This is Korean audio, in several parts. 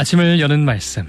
아침을 여는 말씀.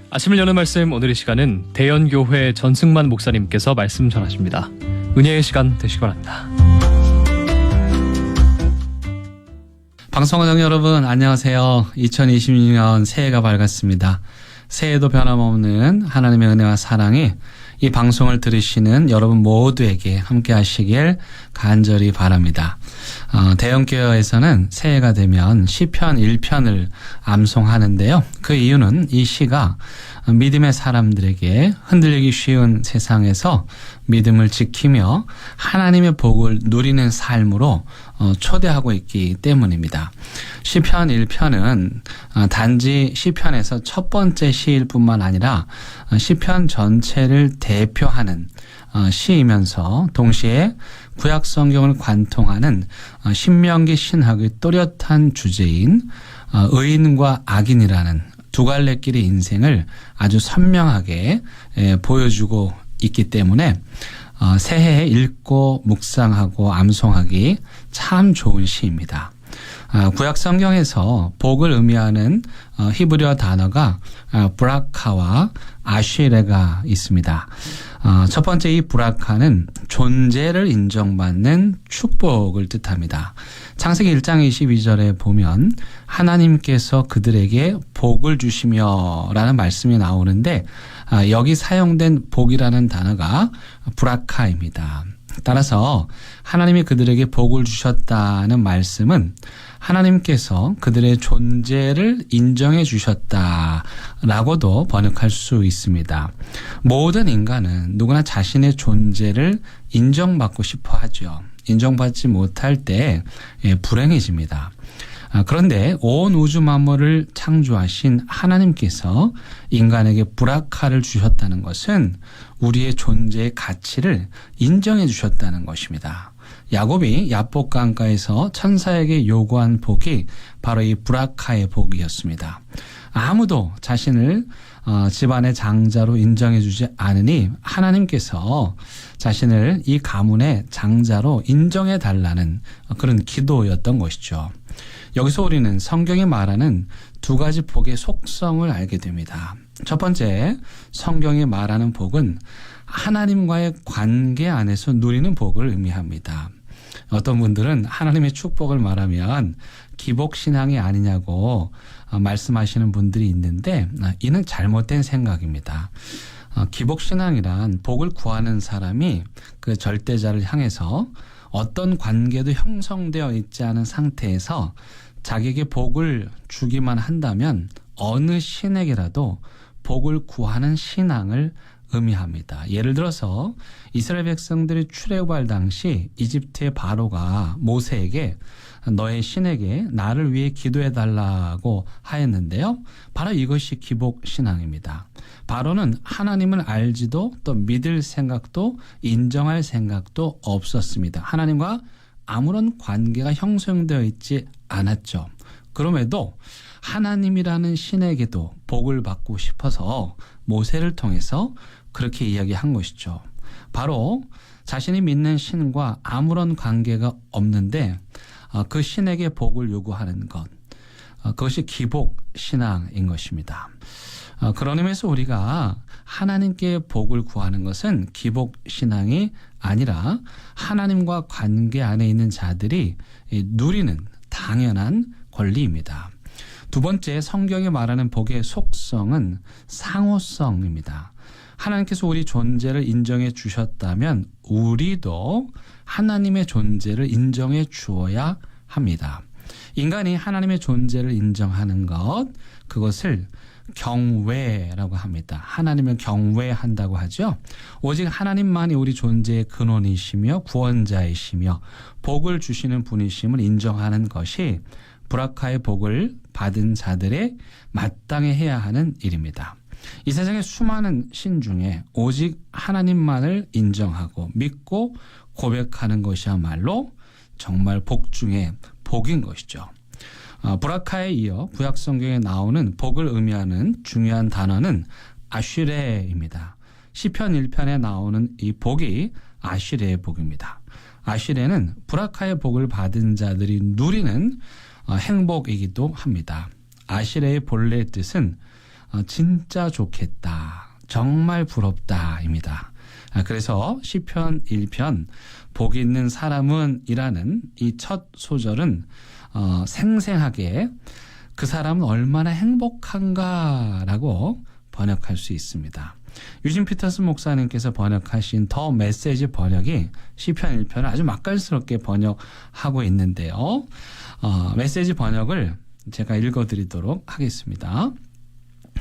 아침을 여는 말씀, 오늘의 시간은 대연교회 전승만 목사님께서 말씀 전하십니다. 은혜의 시간 되시기 바랍니다. 방송가족 여러분 안녕하세요. 2026년 새해가 밝았습니다. 새해도 변함없는 하나님의 은혜와 사랑이 이 방송을 들으시는 여러분 모두에게 함께 하시길 간절히 바랍니다. 대형교회에서는 새해가 되면 시편 1편을 암송하는데요. 그 이유는 이 시가 믿음의 사람들에게 흔들리기 쉬운 세상에서 믿음을 지키며 하나님의 복을 누리는 삶으로 초대하고 있기 때문입니다. 시편 1편은 단지 시편에서 첫 번째 시일 뿐만 아니라 시편 전체를 대표하는 시이면서 동시에 구약 성경을 관통하는 신명기 신학의 또렷한 주제인 의인과 악인이라는 두 갈래길의 인생을 아주 선명하게 보여주고 있기 때문에 새해에 읽고 묵상하고 암송하기 참 좋은 시입니다. 구약 성경에서 복을 의미하는 히브리어 단어가 브라카와 아쉬레가 있습니다. 첫 번째 이 브라카는 존재를 인정받는 축복을 뜻합니다. 창세기 1장 22절에 보면 하나님께서 그들에게 복을 주시며 라는 말씀이 나오는데 여기 사용된 복이라는 단어가 브라카입니다. 따라서 하나님이 그들에게 복을 주셨다는 말씀은 하나님께서 그들의 존재를 인정해 주셨다라고도 번역할 수 있습니다. 모든 인간은 누구나 자신의 존재를 인정받고 싶어 하죠. 인정받지 못할 때 불행해집니다. 그런데 온 우주 만물을 창조하신 하나님께서 인간에게 브라카를 주셨다는 것은 우리의 존재의 가치를 인정해 주셨다는 것입니다. 야곱이 야복 강가에서 천사에게 요구한 복이 바로 이 브라카의 복이었습니다. 아무도 자신을 집안의 장자로 인정해 주지 않으니 하나님께서 자신을 이 가문의 장자로 인정해 달라는 그런 기도였던 것이죠. 여기서 우리는 성경이 말하는 두 가지 복의 속성을 알게 됩니다. 첫 번째, 성경이 말하는 복은 하나님과의 관계 안에서 누리는 복을 의미합니다. 어떤 분들은 하나님의 축복을 말하면 기복신앙이 아니냐고 말씀하시는 분들이 있는데 이는 잘못된 생각입니다. 기복신앙이란 복을 구하는 사람이 그 절대자를 향해서 어떤 관계도 형성되어 있지 않은 상태에서 자기에게 복을 주기만 한다면 어느 신에게라도 복을 구하는 신앙을 의미합니다. 예를 들어서 이스라엘 백성들이 출애굽할 당시 이집트의 바로가 모세에게 너의 신에게 나를 위해 기도해 달라고 하였는데요. 바로 이것이 기복신앙입니다. 바로는 하나님을 알지도 또 믿을 생각도 인정할 생각도 없었습니다. 하나님과 아무런 관계가 형성되어 있지 않았죠. 그럼에도 하나님이라는 신에게도 복을 받고 싶어서 모세를 통해서 그렇게 이야기한 것이죠. 바로 자신이 믿는 신과 아무런 관계가 없는데 그 신에게 복을 요구하는 것, 그것이 기복신앙인 것입니다. 그런 의미에서 우리가 하나님께 복을 구하는 것은 기복신앙이 아니라 하나님과 관계 안에 있는 자들이 누리는 당연한 권리입니다. 두 번째, 성경이 말하는 복의 속성은 상호성입니다. 하나님께서 우리 존재를 인정해 주셨다면 우리도 하나님의 존재를 인정해 주어야 합니다. 인간이 하나님의 존재를 인정하는 것, 그것을 경외라고 합니다. 하나님을 경외한다고 하죠. 오직 하나님만이 우리 존재의 근원이시며 구원자이시며 복을 주시는 분이심을 인정하는 것이 브라카의 복을 받은 자들의 마땅히 해야 하는 일입니다. 이 세상의 수많은 신 중에 오직 하나님만을 인정하고 믿고 고백하는 것이야말로 정말 복 중에 복인 것이죠. 브라카에 이어 구약 성경에 나오는 복을 의미하는 중요한 단어는 아쉬레입니다. 시편 1편에 나오는 이 복이 아시레의 복입니다. 아시레는 브라카의 복을 받은 자들이 누리는 행복이기도 합니다. 아시레의 본래 뜻은 진짜 좋겠다, 정말 부럽다입니다. 그래서 시편 1편 복 있는 사람은 이라는 이 첫 소절은 생생하게 그 사람은 얼마나 행복한가라고 번역할 수 있습니다. 유진 피터슨 목사님께서 번역하신 더 메시지 번역이 시편 1편을 아주 맛깔스럽게 번역하고 있는데요. 메시지 번역을 제가 읽어드리도록 하겠습니다.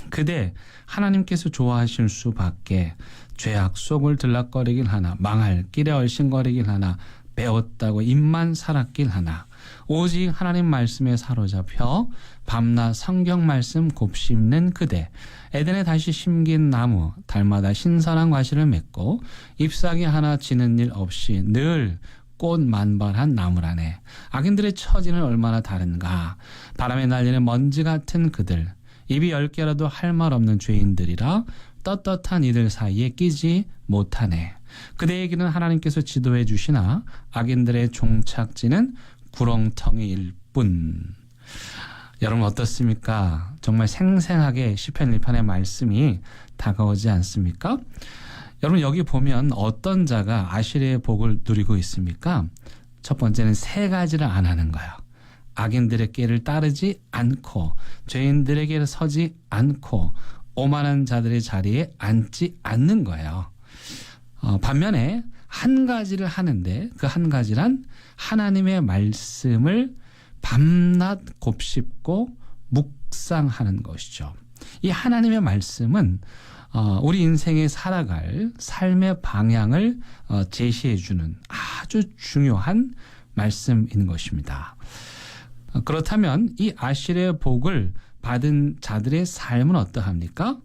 그대 하나님께서 좋아하실 수밖에 죄악 속을 들락거리긴 하나 망할 길에 얼씬거리긴 하나 배웠다고 입만 살았긴 하나 오직 하나님 말씀에 사로잡혀 밤낮 성경 말씀 곱씹는 그대 에덴에 다시 심긴 나무 달마다 신선한 과실을 맺고 잎사귀 하나 지는 일 없이 늘 꽃 만발한 나무라네. 악인들의 처지는 얼마나 다른가. 바람에 날리는 먼지 같은 그들 입이 10개라도 할 말 없는 죄인들이라 떳떳한 이들 사이에 끼지 못하네. 그대의 길은 하나님께서 지도해 주시나 악인들의 종착지는 구렁텅이일 뿐. 여러분 어떻습니까? 정말 생생하게 시편 1편의 말씀이 다가오지 않습니까? 여러분 여기 보면 어떤 자가 아시레의 복을 누리고 있습니까? 첫 번째는 세 가지를 안 하는 거예요. 악인들의 길을 따르지 않고 죄인들의 길을 서지 않고 오만한 자들의 자리에 앉지 않는 거예요. 반면에 한 가지를 하는데 그 한 가지란 하나님의 말씀을 밤낮 곱씹고 묵상하는 것이죠. 이 하나님의 말씀은 우리 인생에 살아갈 삶의 방향을 제시해 주는 아주 중요한 말씀인 것입니다. 그렇다면 이 아시레의 복을 받은 자들의 삶은 어떠합니까?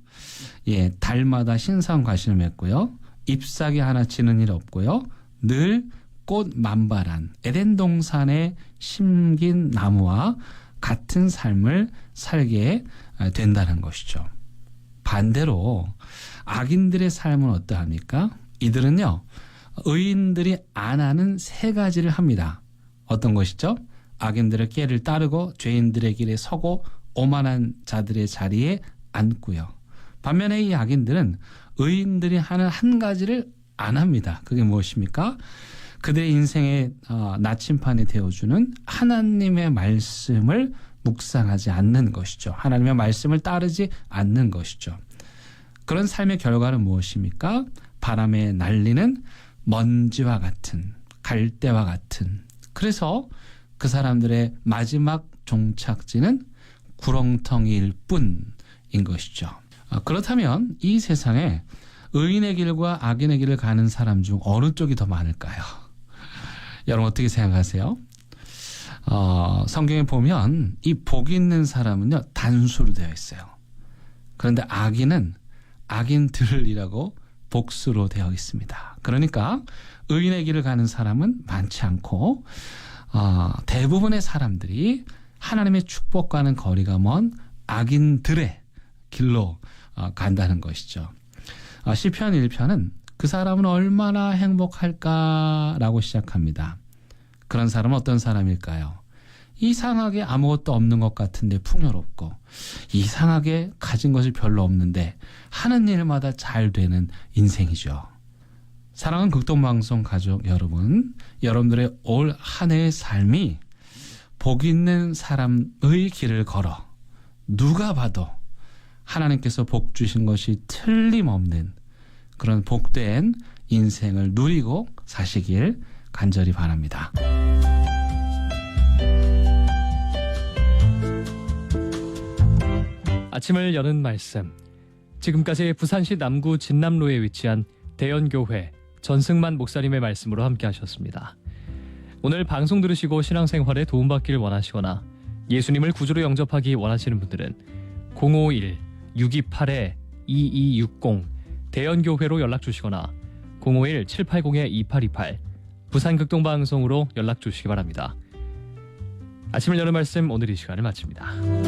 예, 달마다 신선 과실을 맺고요. 잎사귀 하나 지는 일 없고요. 늘 꽃 만발한 에덴 동산에 심긴 나무와 같은 삶을 살게 된다는 것이죠. 반대로 악인들의 삶은 어떠합니까? 이들은요, 의인들이 안 하는 세 가지를 합니다. 어떤 것이죠? 악인들의 길을 따르고 죄인들의 길에 서고 오만한 자들의 자리에 앉고요. 반면에 이 악인들은 의인들이 하는 한 가지를 안 합니다. 그게 무엇입니까? 그들의 인생의 나침판이 되어주는 하나님의 말씀을 묵상하지 않는 것이죠. 하나님의 말씀을 따르지 않는 것이죠. 그런 삶의 결과는 무엇입니까? 바람에 날리는 먼지와 같은, 갈대와 같은. 그래서 그 사람들의 마지막 종착지는 구렁텅이일 뿐인 것이죠. 그렇다면 이 세상에 의인의 길과 악인의 길을 가는 사람 중 어느 쪽이 더 많을까요? 여러분 어떻게 생각하세요? 성경에 보면 이 복 있는 사람은요 단수로 되어 있어요. 그런데 악인은 악인들이라고 복수로 되어 있습니다. 그러니까 의인의 길을 가는 사람은 많지 않고 대부분의 사람들이 하나님의 축복과는 거리가 먼 악인들의 길로 간다는 것이죠. 시편 1편은 그 사람은 얼마나 행복할까라고 시작합니다. 그런 사람은 어떤 사람일까요? 이상하게 아무것도 없는 것 같은데 풍요롭고 이상하게 가진 것이 별로 없는데 하는 일마다 잘 되는 인생이죠. 사랑하는 극동방송 가족 여러분, 여러분들의 올 한 해의 삶이 복 있는 사람의 길을 걸어 누가 봐도 하나님께서 복 주신 것이 틀림없는 그런 복된 인생을 누리고 사시길 간절히 바랍니다. 아침을 여는 말씀. 지금까지 부산시 남구 진남로에 위치한 대연교회 전승만 목사님의 말씀으로 함께 하셨습니다. 오늘 방송 들으시고 신앙생활에 도움받기를 원하시거나 예수님을 구주로 영접하기 원하시는 분들은 051-628-2260 대연교회로 연락주시거나 051-780-2828 부산극동방송으로 연락주시기 바랍니다. 아침을 여는 말씀 오늘 이 시간을 마칩니다.